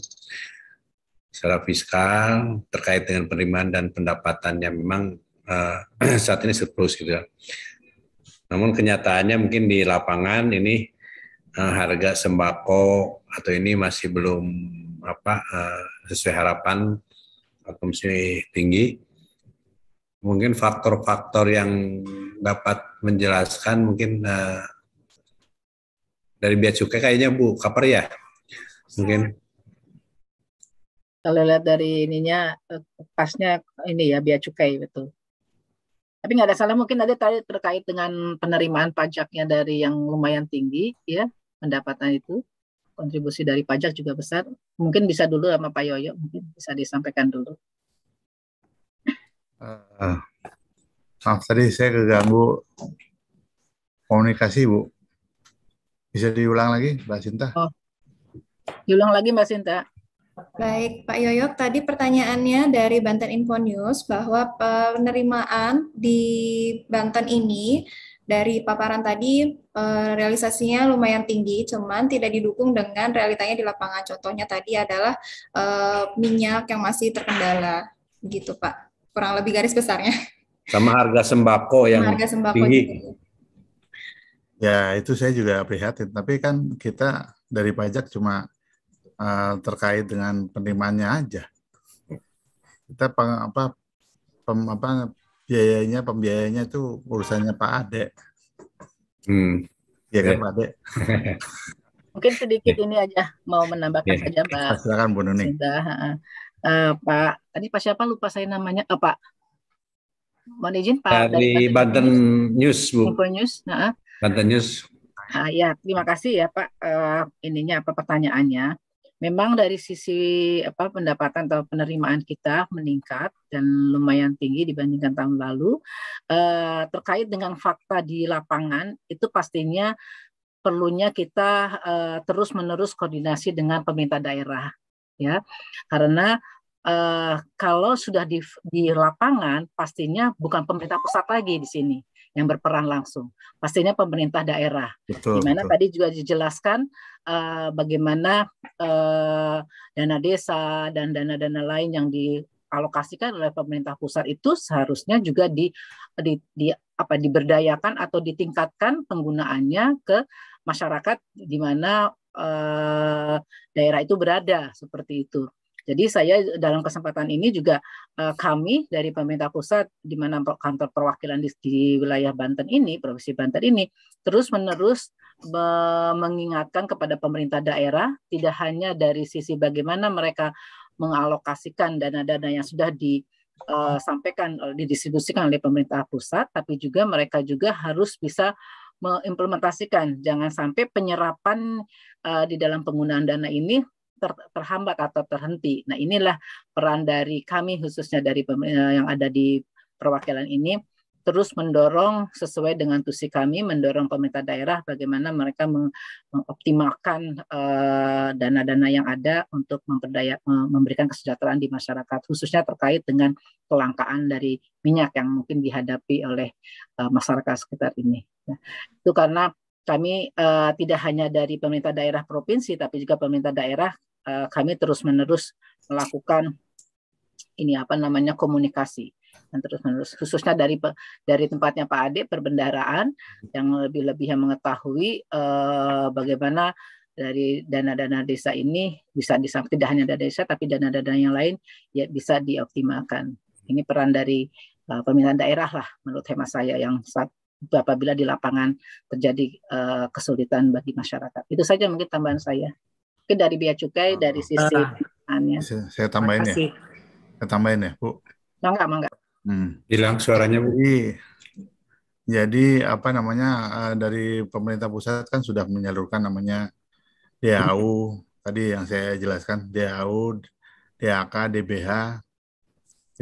Secara fiskal terkait dengan penerimaan dan pendapatannya memang saat ini surplus gitu ya. Namun kenyataannya mungkin di lapangan ini harga sembako atau ini masih belum sesuai harapan atau masih tinggi. Mungkin faktor-faktor yang dapat menjelaskan mungkin dari Bea Cukai kayaknya Bu Kaper ya, mungkin. Kalau lihat dari ininya pasnya ini ya Bea Cukai betul. Tapi nggak ada salah, mungkin ada tadi terkait dengan penerimaan pajaknya dari yang lumayan tinggi, ya, pendapatan itu, kontribusi dari pajak juga besar. Mungkin bisa dulu sama Pak Yoyo, mungkin bisa disampaikan dulu. Maaf, tadi saya keganggu komunikasi, Bu. Bisa diulang lagi, Mbak Sinta? Oh, diulang lagi, Mbak Sinta. Baik, Pak Yoyo, tadi pertanyaannya dari Banten Info News bahwa penerimaan di Banten ini dari paparan tadi realisasinya lumayan tinggi, cuman tidak didukung dengan realitanya di lapangan. Contohnya tadi adalah minyak yang masih terkendala, gitu Pak. Kurang lebih garis besarnya. Sama harga sembako yang harga sembako tinggi. juga. Ya, itu saya juga prihatin. Tapi kan kita dari pajak cuma terkait dengan penerimaannya aja. Kita pembiayanya itu urusannya Pak Ade. Iya kan Pak Ade? Mungkin sedikit ini aja mau menambahkan saja Mbak. Silakan Bu Nuning. Pak, tadi Pak siapa lupa saya namanya? Pak. Mohon izin Pak dari Banten News, Bu. Info News. Banten News. Ya, terima kasih ya Pak. Pertanyaannya. Memang dari sisi pendapatan atau penerimaan kita meningkat dan lumayan tinggi dibandingkan tahun lalu. Terkait dengan fakta di lapangan itu pastinya perlunya kita terus-menerus koordinasi dengan pemerintah daerah, ya, karena kalau sudah di lapangan pastinya bukan pemerintah pusat lagi di sini yang berperan langsung, pastinya pemerintah daerah. Di mana tadi juga dijelaskan bagaimana dana desa dan dana-dana lain yang dialokasikan oleh pemerintah pusat itu seharusnya juga diberdayakan atau ditingkatkan penggunaannya ke masyarakat di mana daerah itu berada, seperti itu. Jadi saya dalam kesempatan ini juga kami dari pemerintah pusat di mana kantor perwakilan di wilayah Banten ini, Provinsi Banten ini terus-menerus mengingatkan kepada pemerintah daerah tidak hanya dari sisi bagaimana mereka mengalokasikan dana-dana yang sudah disampaikan, didistribusikan oleh pemerintah pusat, tapi juga mereka juga harus bisa mengimplementasikan, jangan sampai penyerapan di dalam penggunaan dana ini terhambat atau terhenti. Nah, inilah peran dari kami khususnya dari yang ada di perwakilan ini, terus mendorong sesuai dengan tusi kami, mendorong pemerintah daerah bagaimana mereka mengoptimalkan dana-dana yang ada untuk memberikan kesejahteraan di masyarakat, khususnya terkait dengan kelangkaan dari minyak yang mungkin dihadapi oleh masyarakat sekitar ini. Nah, itu karena kami tidak hanya dari pemerintah daerah provinsi, tapi juga pemerintah daerah kami terus-menerus melakukan komunikasi dan terus-menerus, khususnya dari tempatnya Pak Ade perbendaharaan yang lebih-lebih yang mengetahui bagaimana dari dana-dana desa ini bisa tidak hanya dana desa tapi dana-dana yang lain ya bisa dioptimalkan. Ini peran dari pemerintah daerah lah menurut hemat saya yang apabila di lapangan terjadi kesulitan bagi masyarakat. Itu saja mungkin tambahan saya. Mungkin dari Bea Cukai, dari sisi saya tambahin ya. Saya tambahin ya, Bu. Mangga. Hilang suaranya, Bu. Jadi dari pemerintah pusat kan sudah menyalurkan namanya DAU tadi yang saya jelaskan, DAU, DAK, DBH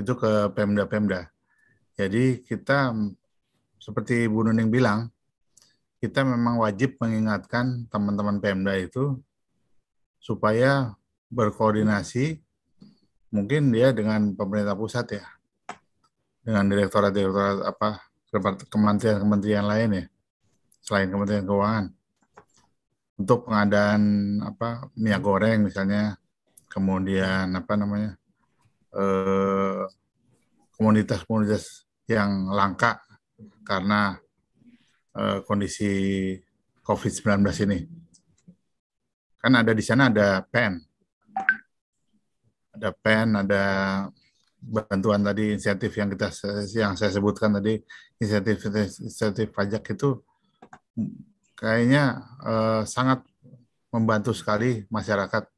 itu ke Pemda-Pemda. Jadi kita seperti Bu Nuning bilang, kita memang wajib mengingatkan teman-teman Pemda itu supaya berkoordinasi, mungkin dia dengan pemerintah pusat ya, dengan direktorat-direktorat kementerian-kementerian lain ya, selain Kementerian Keuangan, untuk pengadaan minyak goreng misalnya, kemudian komoditas-komoditas yang langka karena kondisi COVID-19 ini. Kan ada di sana ada PEN, ada bantuan tadi, insentif yang saya sebutkan tadi, insentif pajak itu kayaknya sangat membantu sekali masyarakat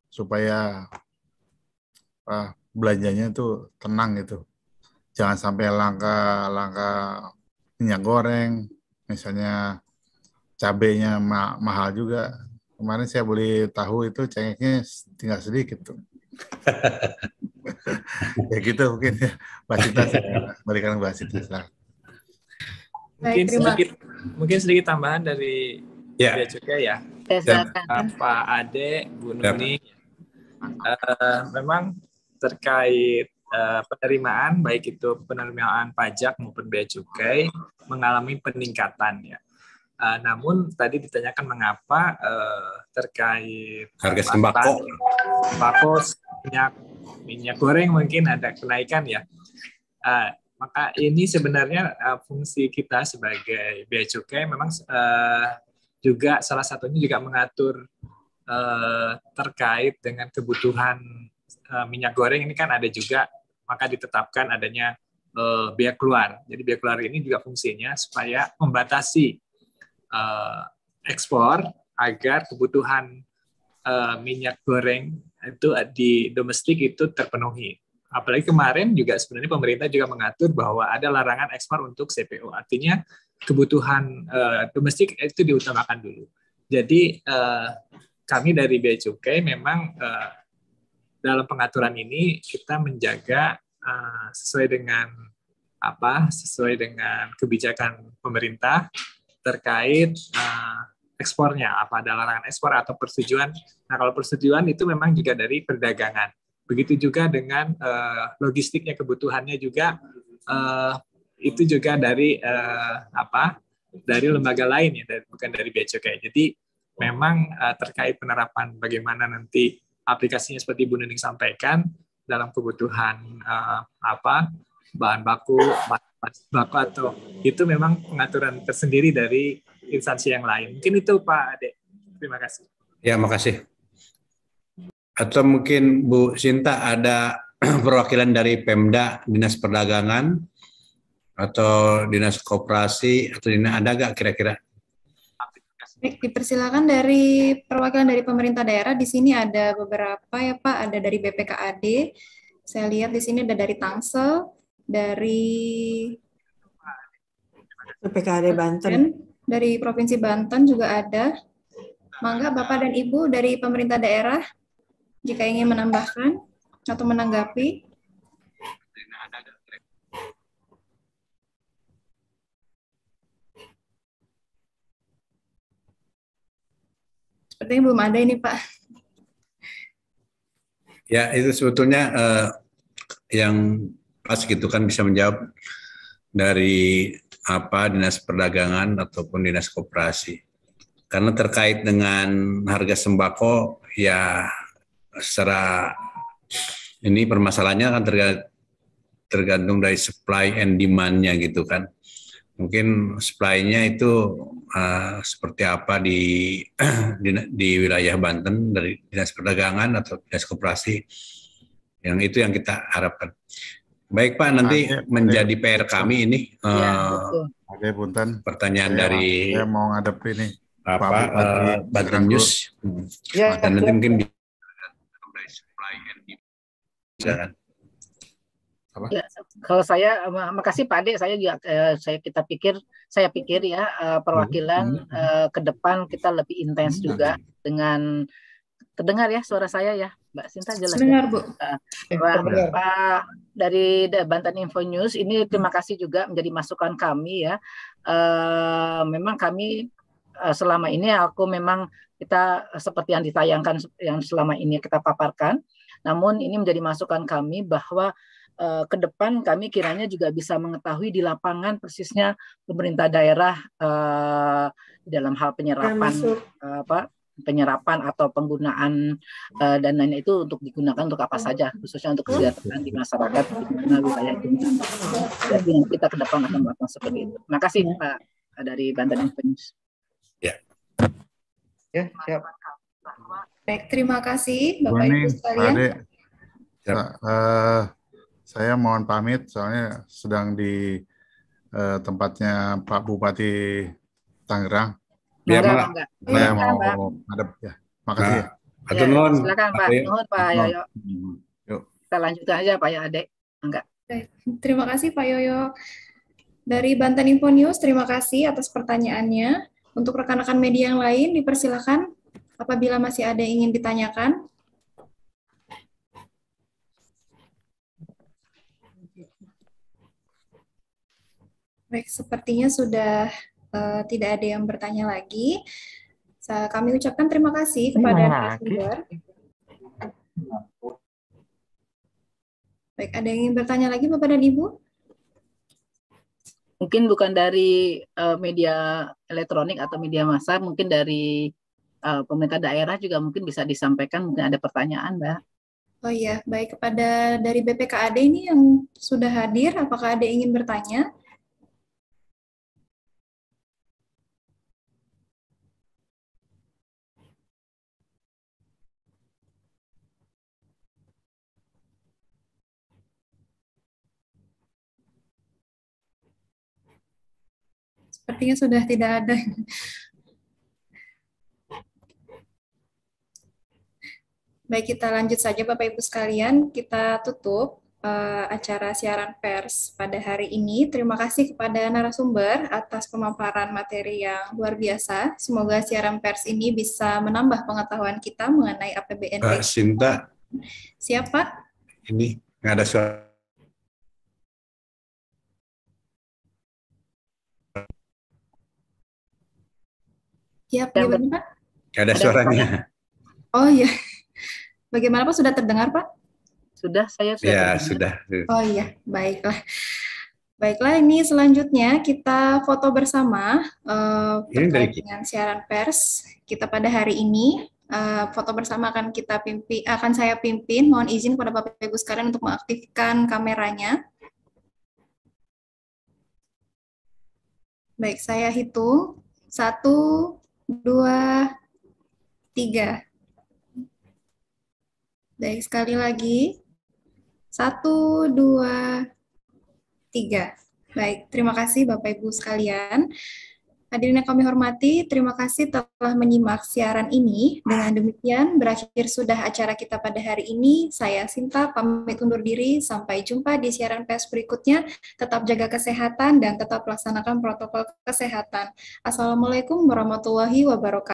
supaya belanjanya itu tenang gitu. jangan sampai langka minyak goreng, misalnya cabenya mahal juga. Kemarin saya beli tahu itu cengeknya tinggal sedikit tuh. Ya gitu mungkin ya. Mbak Sinta, saya berikan Mbak Sinta. Mungkin sedikit tambahan dari Bea Cukai ya. Pak Ade, Bu Nuni, memang terkait penerimaan, baik itu penerimaan pajak maupun Bea Cukai mengalami peningkatan ya. Namun tadi ditanyakan mengapa terkait harga sembako, minyak goreng mungkin ada kenaikan ya. Maka ini sebenarnya fungsi kita sebagai Bea Cukai memang juga salah satunya juga mengatur terkait dengan kebutuhan minyak goreng ini kan ada juga, maka ditetapkan adanya bea keluar. Jadi bea keluar ini juga fungsinya supaya membatasi ekspor agar kebutuhan minyak goreng itu di domestik itu terpenuhi. Apalagi kemarin juga sebenarnya pemerintah juga mengatur bahwa ada larangan ekspor untuk CPO. Artinya kebutuhan domestik itu diutamakan dulu. Jadi kami dari Bea Cukai memang dalam pengaturan ini kita menjaga sesuai dengan kebijakan pemerintah terkait ekspornya, apa ada larangan ekspor atau persetujuan. Nah, kalau persetujuan itu memang juga dari perdagangan. Begitu juga dengan logistiknya, kebutuhannya juga itu juga dari dari lembaga lain ya, bukan dari Bea Cukai. Jadi memang terkait penerapan bagaimana nanti aplikasinya seperti Bu Nuning sampaikan dalam kebutuhan bahan baku atau itu memang pengaturan tersendiri dari instansi yang lain. Mungkin itu Pak Ade. Terima kasih. Ya, makasih. Atau mungkin Bu Sinta ada perwakilan dari Pemda, Dinas Perdagangan atau Dinas Koperasi atau ada nggak kira-kira? Baik, dipersilakan dari perwakilan dari pemerintah daerah. Di sini ada beberapa ya Pak, ada dari BPKAD. Saya lihat di sini ada dari Tangsel, dari BPKAD Banten, dari Provinsi Banten juga ada. Mangga Bapak dan Ibu dari pemerintah daerah jika ingin menambahkan atau menanggapi. Sepertinya belum ada ini Pak. Ya, itu sebetulnya yang pas gitu kan bisa menjawab dari Dinas Perdagangan ataupun Dinas Koperasi. Karena terkait dengan harga sembako ya secara ini permasalahannya kan tergantung dari supply and demand-nya gitu kan. Mungkin supply-nya itu seperti apa di wilayah Banten dari Dinas Perdagangan atau Dinas Koperasi. Yang itu yang kita harapkan. Baik Pak, nanti menjadi PR kami ini pertanyaan dari saya mau ngadep ini Banten News. Dan nanti mungkin Ya, kalau saya makasih Pak Ade, saya juga saya pikir ya perwakilan ke depan kita lebih intens juga dengan terdengar ya suara saya ya Mbak Sinta jelas. Dengar Bu. Pak dari Banten Info News ini terima kasih juga menjadi masukan kami ya. Memang kami selama ini kita seperti yang ditayangkan yang selama ini kita paparkan. Namun ini menjadi masukan kami bahwa ke depan kami kiranya juga bisa mengetahui di lapangan persisnya pemerintah daerah dalam hal penyerapan atau penggunaan dananya itu untuk digunakan untuk apa saja, khususnya untuk kesejahteraan di masyarakat di mana wilayah itu. Jadi kita ke depan akan melakukan seperti itu. Terima kasih Pak dari Banten Info News. Ya, siap. Baik, terima kasih Bapak Ibu sekalian. Saya mohon pamit soalnya sedang di tempatnya Pak Bupati Tangerang. Saya mau ngadep ya. Makasih ya. Silakan Pak. Nuhun Pak Yoyo. Kita lanjutkan aja Pak Ade. Enggak. Baik. Terima kasih Pak Yoyo. Dari Banten Info News, terima kasih atas pertanyaannya. Untuk rekan-rekan media yang lain, dipersilakan apabila masih ada yang ingin ditanyakan. Baik, sepertinya sudah tidak ada yang bertanya lagi. Kami ucapkan terima kasih kepada narasumber. Baik, ada yang ingin bertanya lagi Bapak dan Ibu? Mungkin bukan dari media elektronik atau media massa, mungkin dari pemerintah daerah juga mungkin bisa disampaikan, mungkin ada pertanyaan, Mbak. Oh iya, baik, kepada dari BPKAD ini yang sudah hadir, apakah ada yang ingin bertanya? Sepertinya sudah tidak ada. Baik, kita lanjut saja Bapak Ibu sekalian. Kita tutup acara siaran pers pada hari ini. Terima kasih kepada narasumber atas pemaparan materi yang luar biasa. Semoga siaran pers ini bisa menambah pengetahuan kita mengenai APBN. Pak Sinta. Siapa? Ini nggak ada suara. Ya, bagaimana Pak? Nggak ada suaranya. Oh iya. Bagaimana Pak? Sudah terdengar Pak? Sudah, saya sudah. Ya, sudah. Oh iya, baiklah. Baiklah, ini selanjutnya kita foto bersama terkait dengan siaran pers kita pada hari ini. Foto bersama akan saya pimpin. Mohon izin kepada Bapak Ibu sekalian untuk mengaktifkan kameranya. Baik, saya hitung. 1, 2, 3. Baik, sekali lagi. 1, 2, 3. Baik, terima kasih Bapak Ibu sekalian. Hadirin yang kami hormati, terima kasih telah menyimak siaran ini. Dengan demikian, berakhir sudah acara kita pada hari ini. Saya Sinta, pamit undur diri. Sampai jumpa di siaran pers berikutnya. Tetap jaga kesehatan dan tetap laksanakan protokol kesehatan. Assalamualaikum warahmatullahi wabarakatuh.